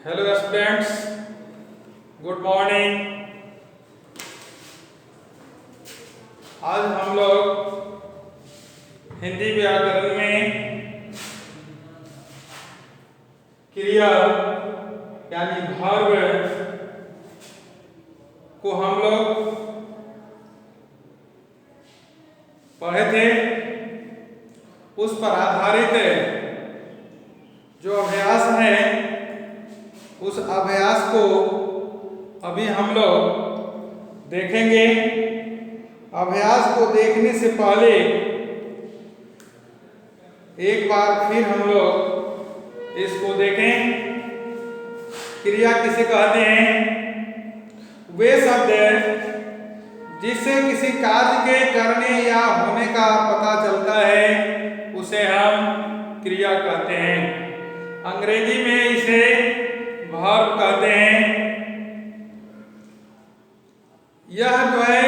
Hello students, good morning. आज हम लोग हिंदी व्याकरण में क्रिया यानी वर्ब को हम लोग पढ़े थे। उस पर आधारित जो अभ्यास है, उस अभ्यास को अभी हम लोग देखेंगे। अभ्यास को देखने से पहले एक बार फिर हम लोग इसको देखें। क्रिया किसे कहते हैं? वे शब्द जिससे किसी कार्य के करने या होने का पता चलता है, उसे हम क्रिया कहते हैं। अंग्रेजी में इसे वर्ब कहते हैं। यह जो है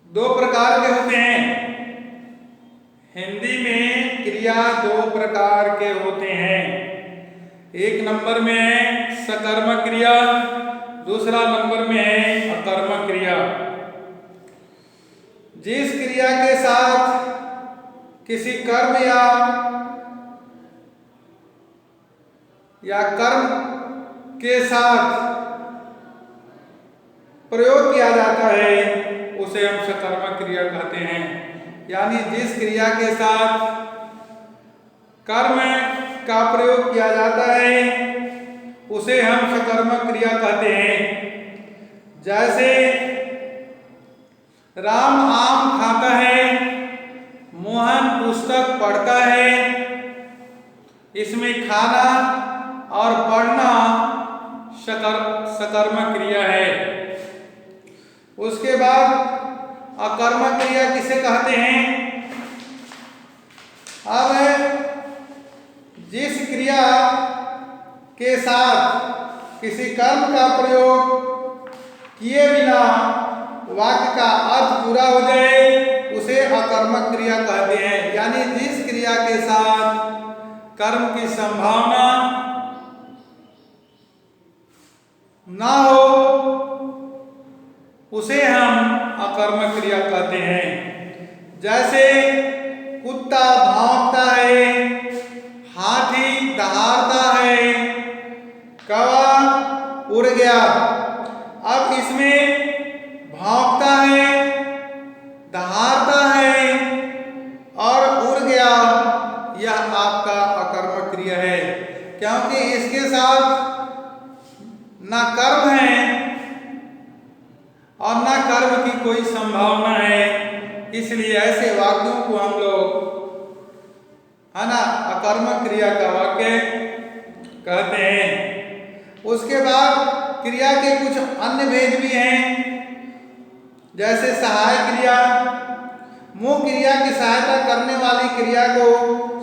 दो प्रकार के होते हैं। हिंदी में क्रिया दो प्रकार के होते हैं। एक नंबर में है सकर्मक क्रिया, दूसरा नंबर में है अकर्मक क्रिया। जिस क्रिया के साथ किसी कर्म या कर्म के साथ प्रयोग किया जाता है, उसे हम सकर्मक क्रिया कहते हैं। यानी जिस क्रिया के साथ कर्म का प्रयोग किया जाता है, उसे हम सकर्मक क्रिया कहते हैं। जैसे राम आम खाता है, मोहन पुस्तक पढ़ता है। इसमें खाना और पढ़ना सकर्मक क्रिया है। उसके बाद अकर्मक क्रिया किसे कहते हैं? अब जिस क्रिया के साथ किसी कर्म का प्रयोग किए बिना वाक्य का अर्थ पूरा हो जाए, उसे अकर्मक क्रिया कहते हैं। यानी जिस क्रिया के साथ कर्म की संभावना ना हो, उसे हम अकर्मक क्रिया कहते हैं। जैसे कुत्ता भौंकता है, हाथी दहाड़ता है, कौवा उड़ गया। अब इसमें भौंकता है, दहाड़ता है और उड़ गया, यह आपका अकर्मक क्रिया है, क्योंकि इसके साथ ना कर्म है और ना कर्म की कोई संभावना है। इसलिए ऐसे वाक्यों को हम लोग अकर्मक क्रिया का वाक्य कहते हैं। उसके बाद क्रिया के कुछ अन्य भेद भी हैं। जैसे सहायक क्रिया, मुख्य क्रिया की सहायता करने वाली क्रिया को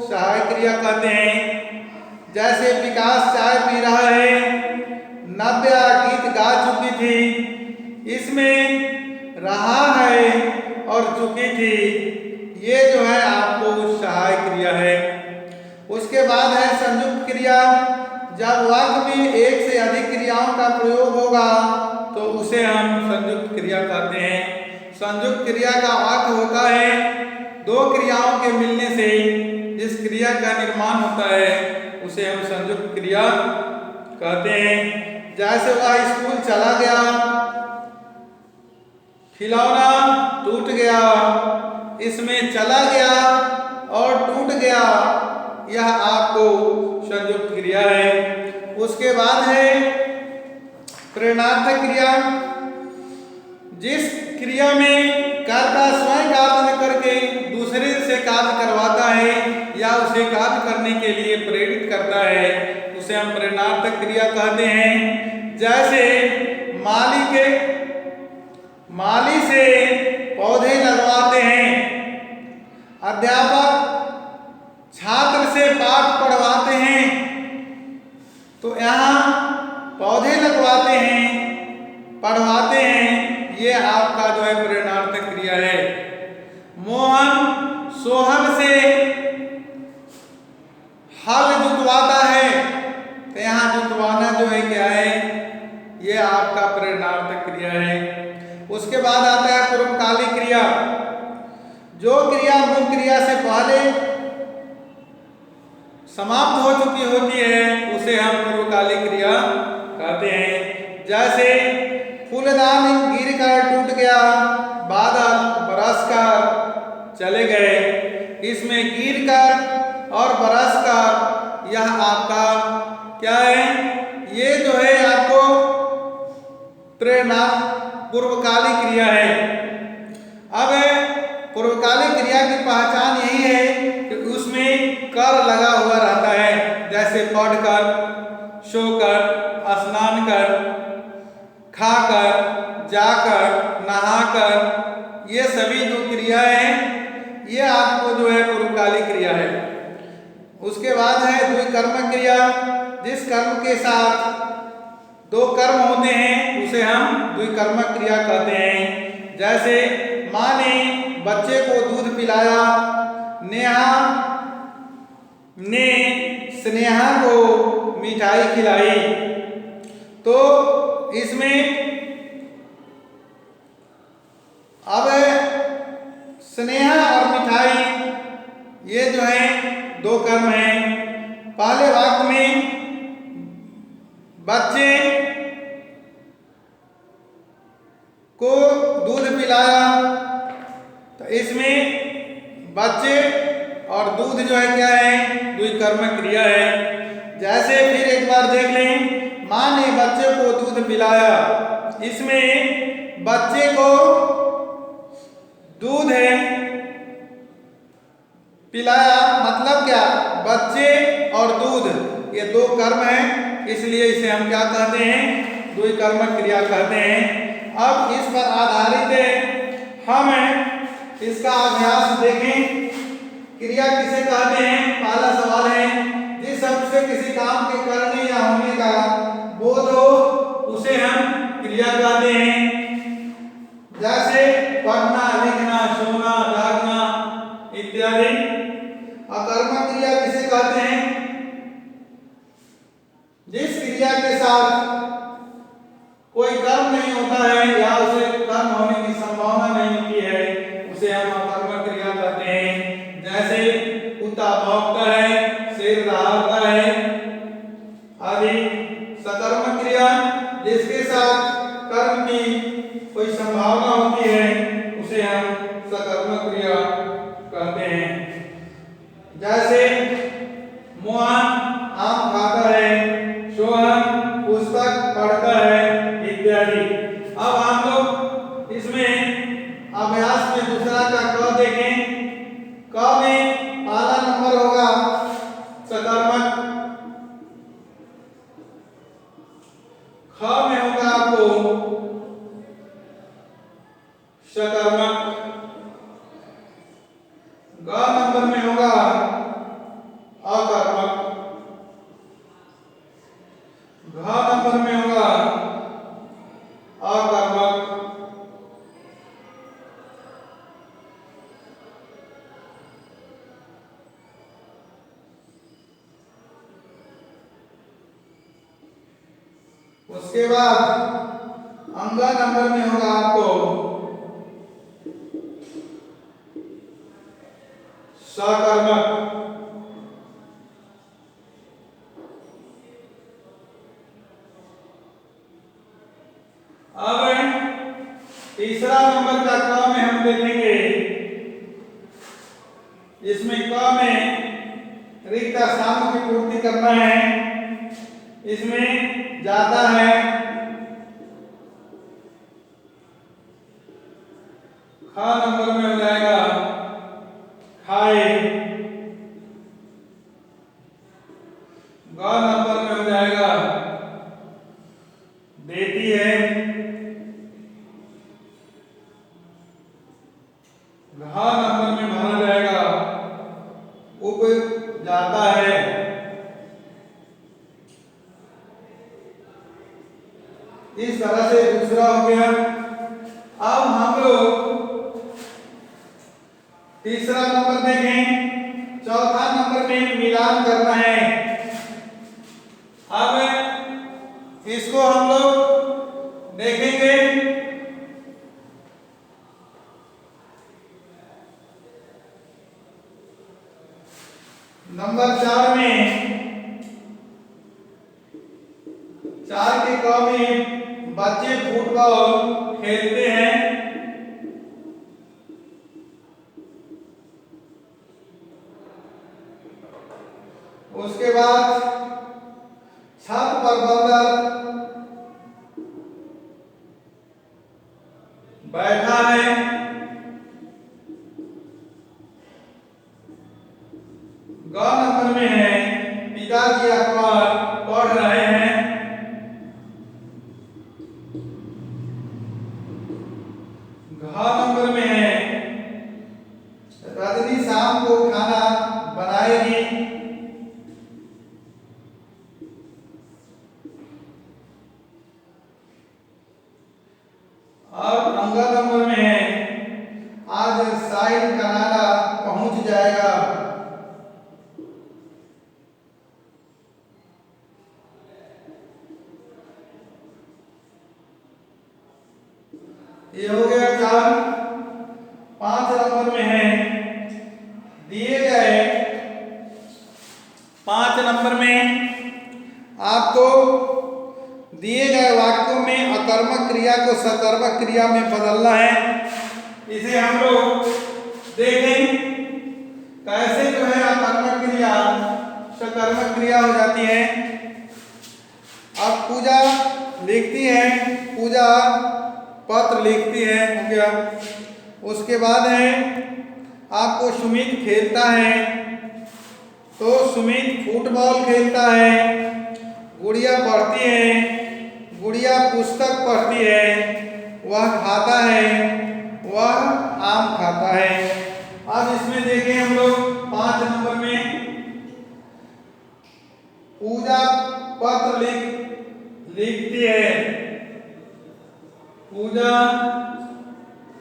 सहायक क्रिया कहते हैं। जैसे विकास चाय पी रहा है, नव्या गीत गा चुकी थी। इसमें रहा है और चुकी थी, ये जो है आपको सहायक क्रिया है। उसके बाद है संयुक्त क्रिया। जब वाक्य में एक से अधिक क्रियाओं का प्रयोग होगा, तो उसे हम संयुक्त क्रिया कहते हैं। संयुक्त क्रिया का अर्थ होता है दो क्रियाओं के मिलने से जिस क्रिया का निर्माण होता है, उसे हम संयुक्त क्रिया कहते हैं। जैसे वह स्कूल चला गया, खिलौना टूट गया। इसमें चला गया और टूट गया, यह आपको संयुक्त क्रिया है। उसके बाद है प्रेरणार्थक क्रिया। जिस क्रिया में कर्ता स्वयं कार्य न करके दूसरे से कार्य करवाता है या उसे कार्य करने के लिए प्रेरित करता है, उसे हम प्रेरणार्थक क्रिया कहते हैं। जैसे माली से पौधे लगवाते हैं, अध्यापक छात्र से पाठ पढ़वाते हैं, तो यहाँ पौधे लगवाते हैं, पढ़वाते हैं, ये आपका जो है प्रेरणार्थक क्रिया है। मोहन सोहन से हल जुतवाता है, समाप्त हो चुकी होती है उसे हम पूर्वकालिक क्रिया कहते हैं। जैसे फूलदान गिर कर टूट गया, बादल बरस कर चले गए। इसमें गिर कर और बरस कर यह आपका क्या है, ये जो है आपको प्रेरणा पूर्वकालिक क्रिया है। अब पूर्वकालिक क्रिया की पहचान यही है कि उसमें कर लगा हुआ रहता है। जैसे पढ़कर, सोकर, स्नान कर, खाकर, जाकर, नहाकर, ये सभी जो क्रियाएं हैं ये आपको जो है पूर्वकालिक क्रिया है। उसके बाद है द्विकर्मक क्रिया। जिस कर्म के साथ दो कर्म होते हैं उसे हम द्विकर्मक क्रिया कहते हैं। जैसे माँ ने बच्चे को दूध पिलाया, नेहा ने स्नेहा को मिठाई खिलाई। तो इसमें अब स्नेहा और मिठाई ये जो है दो कर्म हैं। पहले वाक्य में बच्चे को दूध पिलाया, तो इसमें बच्चे और दूध जो है क्या है, द्विकर्मक क्रिया है। जैसे फिर एक बार देख लें, माँ ने बच्चे को दूध पिलाया, इसमें बच्चे को दूध है पिलाया, मतलब क्या, बच्चे और दूध ये दो कर्म हैं, इसलिए इसे हम क्या कहते हैं, द्विकर्मक क्रिया कहते हैं। अब इस पर आधारित हम इसका अभ्यास देखें। क्रिया किसे कहते हैं? पहला सवाल है, जिस शब्द से किसी काम के करने या होने का बोध हो उसे हम क्रिया कहते हैं। जैसे पढ़ना, लिखना, सोना, जागना इत्यादि। अकर्मक क्रिया किसे कहते हैं? जिस क्रिया के साथ कोई कर्म नहीं होता है या उसे कर्म होने की संभावना नहीं होती है उसे हम अकर्मक क्रिया कहते हैं। जैसे कुत्ता भौंकता है, शेर दहाड़ता है आदि। सकर्मक क्रिया जिसके साथ कर्म की कोई संभावना होती है उसे हम सकर्मक क्रिया कहते हैं। जैसे मोहन आम खाता है, सोहन पुस्तक पढ़ता है इत्यादि। अब हम लोग इसमें अभ्यास में दूसरा का क देखें। क में पहला नंबर होगा सकर्मक, ख में होगा आपको सकर्मक, ग नंबर में होगा अकर्मक, घ नंबर में होगा अकर्मक, उसके बाद अंग नंबर में होगा आपको सकर्मक। अब तीसरा नंबर का क में हम देखेंगे। इसमें क में रिक्त स्थानों की पूर्ति करना है। इसमें जाता है, ख नंबर में हो जाएगा खाए, ग नंबर में हो जाएगा देती है, घ नंबर में माना जाएगा उप जाता है। इस तरह से दूसरा हो गया। अब हम लोग तीसरा नंबर देखें। चौथा नंबर में मिलान करना है। अब इसको हम लोग देखेंगे। नंबर 4 में 4 के क में बच्चे फुटबॉल खेलते हैं। उसके बाद छत पर बंदर बैठा है। ग नंबर में है पिताजी अखबार पढ़ रहे हैं। घ नंबर में है रजनी शाम को खाना बनाएगी। और अंग नंबर में है आज साहिल कनाडा पहुंच जाएगा। ये हो गया 4। 5 नंबर में है दिए गए 5 नंबर में आपको दिए गए वाक्यों में अकर्मक क्रिया को सकर्मक क्रिया में बदलना है। इसे हम लोग देखें कैसे जो है अकर्मक क्रिया सकर्मक क्रिया हो जाती है। अब पूजा लिखती है, पूजा पत्र लिखती है, हो गया। उसके बाद है आपको सुमित खेलता है तो सुमित फुटबॉल खेलता है। गुड़िया पढ़ती है, गुड़िया पुस्तक पढ़ती है। वह खाता है, वह आम खाता है। अब इसमें देखें हम लोग 5 नंबर में पूजा पत्र लिखती है। पूजा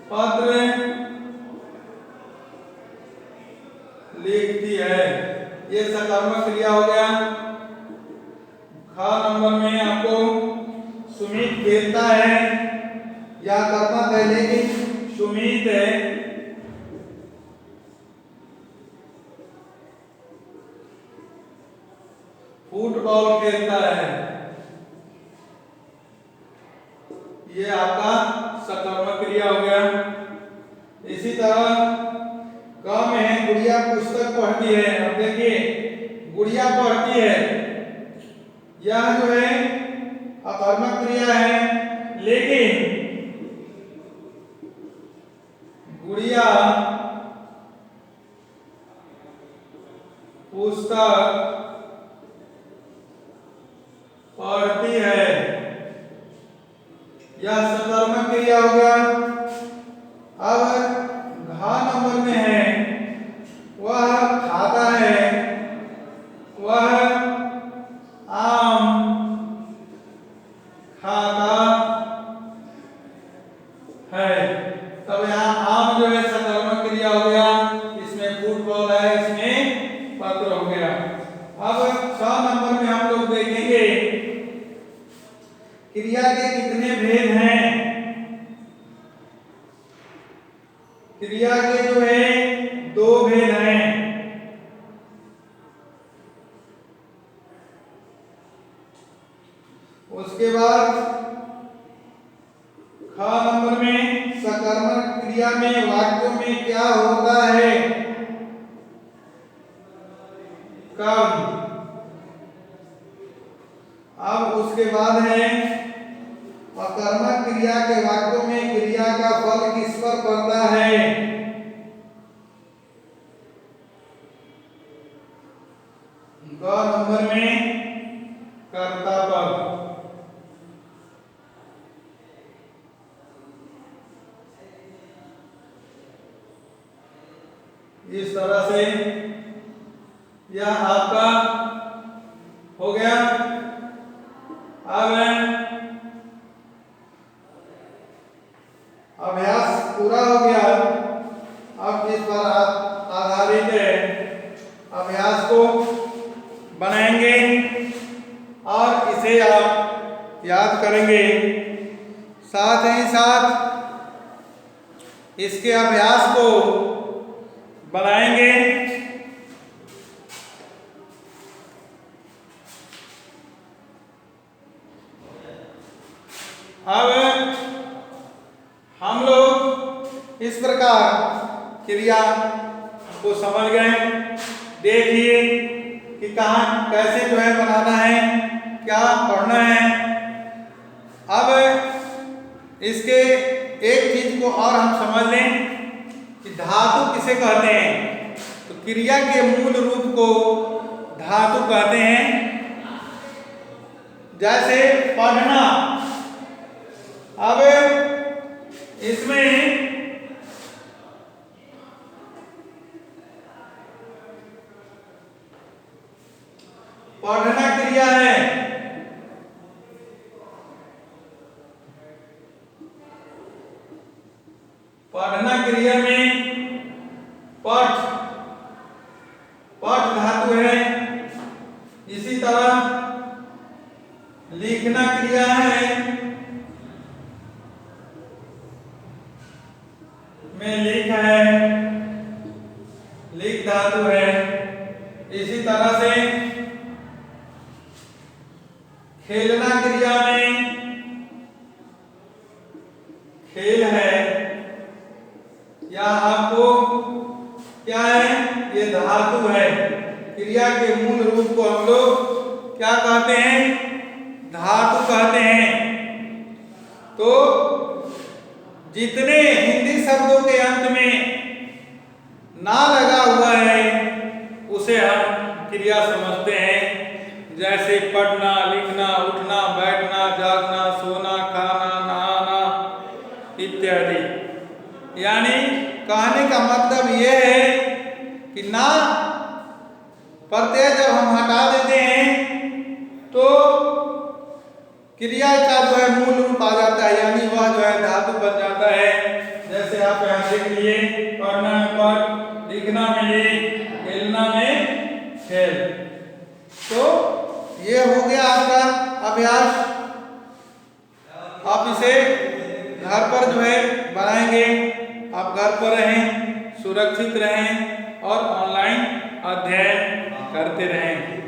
पत्र लिखती है, ये सकर्मक क्रिया हो गया। ख नंबर में आपको सुमित खेलता है या कर्मक है लेकिन सुमित है। फुटबॉल खेलता है, ये आपका सकर्मक क्रिया हो गया। इसी तरह क में है गुड़िया पुस्तक पढ़ती है। अब देखिए गुड़िया पढ़ती है, यह जो है अकर्मक क्रिया है लेकिन गुड़िया पुस्तक पढ़ती है, यह सकर्मक क्रिया हो गया। अब घ नंबर में है वह खाता है, वह आम खाता है। तब यहाँ आम जो है सकर्मक क्रिया हो गया, इसमें फुटबॉल है, इसमें पत्र हो गया। अब 6 नंबर में हम लोग देखेंगे क्रिया के कितने भेद हैं। क्रिया के जो है 2 भेद हैं। उसके बाद ख नंबर में सकर्मक क्रिया में वाक्यों में क्या होता है, कब। अब उसके बाद है अकर्मक क्रिया के वाक्यों में क्रिया का फल किस पर पड़ता है। ग नंबर में कर्ता पर। इस तरह से यह आपका हो गया। अब अभ्यास पूरा हो गया। अब इस पर आधारित अभ्यास को बनाएंगे और इसे आप याद करेंगे। साथ ही साथ इसके अभ्यास को बनाएंगे। अब हम लोग इस प्रकार क्रिया को समझ गए। देखिए कि कहाँ कैसे जो है बनाना है, क्या पढ़ना है। अब इसके एक चीज को और हम समझ लें कि धातु किसे कहते हैं। तो क्रिया के मूल रूप को धातु कहते हैं। जैसे पढ़ना, अब इसमें पढ़ना क्रिया है। पढ़ना क्रिया में पठ धातु है। इसी तरह लिखना क्रिया है, में लिख है, लिख धातु है। इसी तरह से खेलना क्रिया में खेल है, या आपको क्या है, ये धातु है। क्रिया के मूल रूप को हम लोग क्या कहते हैं, धातु कहते हैं। तो जितने हिंदी शब्दों के अंत में ना लगा हुआ है उसे हम क्रिया समझते हैं। जैसे पढ़ना, लिखना, उठना, बैठना, जागना, सोना, खाना, नहाना इत्यादि। यानी कहने का मतलब यह है कि ना प्रत्यय जब हम हटा देते हैं तो क्रिया का जो है मूल रूप आ जाता है, यानी वह जो है धातु बन जाता है। जैसे आप यहाँ देख लिए, पढ़ना में पढ़, लिखना में लिख, खेलना में खेल। तो ये हो गया आपका अभ्यास। आप इसे घर पर जो है बनाएंगे। आप घर पर रहें, सुरक्षित रहें और ऑनलाइन अध्ययन करते रहें।